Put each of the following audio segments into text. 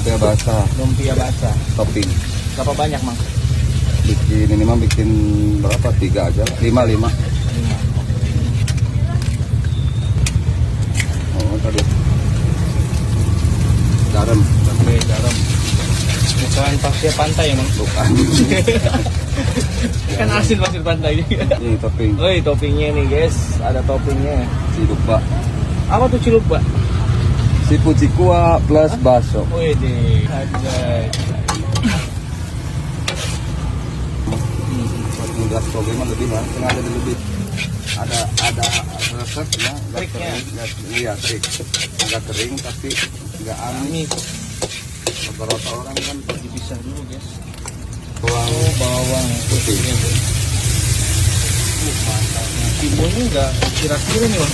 lumpia basah, Lumpia basah. topping. Berapa banyak, Mang? Bikin ini mah bikin berapa? 3 aja, 5. 5. Oh, tadi. Garam. Oke, garam. Bukan pasir pantai ya, Mang? Bukan. Kan asin pasir pantai. Ini topping. Oi, toppingnya nih, guys. Ada toppingnya. Cilukba. Apa tuh cilukba? Sipu cikua plus bakso. Wih deh. Gas toge mah lebih lah, sengaja lebih. Ada resepnya, nggak Triknya. kering, iya trik. Agak kering tapi nggak amis. Beberapa orang kan Dipisah dulu, guys. bawang Oh, bawang putih. Mantap. Bumbunya nggak kira-kira nih, Bang.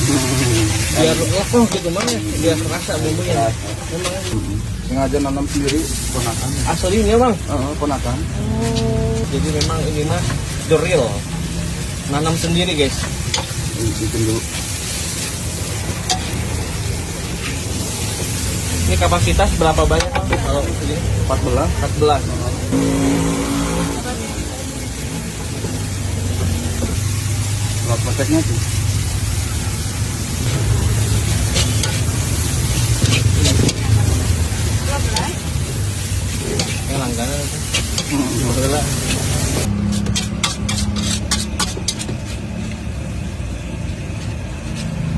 Biar lekoh gitu, Mang. Biar terasa bumbunya. Memang Sengaja nanam sendiri ponakan. aslinya, Bang. Ponakan. Oh, jadi memang ini mah the real. Nanam sendiri, guys. Bikin dulu. Ini kapasitas berapa banyak, Bang? Kalau ini 14. 14. Kalau proteknya tuh. Yang langganan itu. Boleh.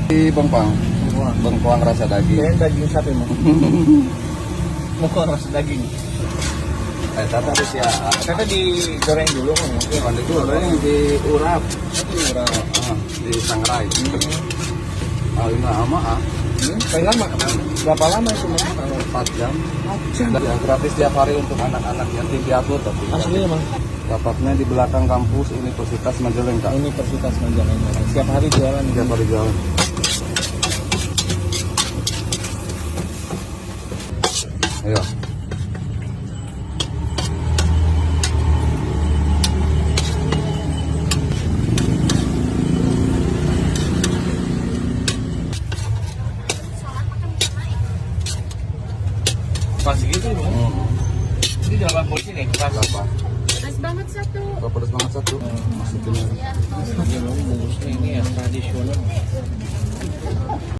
Di bengkoang. Wah. Bengkoang rasa daging. Kirain daging sapi, Mang. Mau rasa daging. Tapi harus ya. Kata digoreng dulu, Mang. Kalau itu orangnya diurap. Murah. Di sangrai. Alina ama Paling lama. Berapa lama itu, Mang? 4 jam. Ya, gratis tiap hari untuk anak-anak yatim piatu tapi Aslinya, Mang. dapatnya di belakang kampus Universitas Majalengka. Universitas Majalengka. Setiap hari jualan. Tiap hari jalan. Ayo. Pas gitu, Bang. Ini 8 porsi nih, pas. Berapa? Pedas banget satu. Kalau pedas banget satu. Masukin. Ini bungkusnya ini ya tradisional.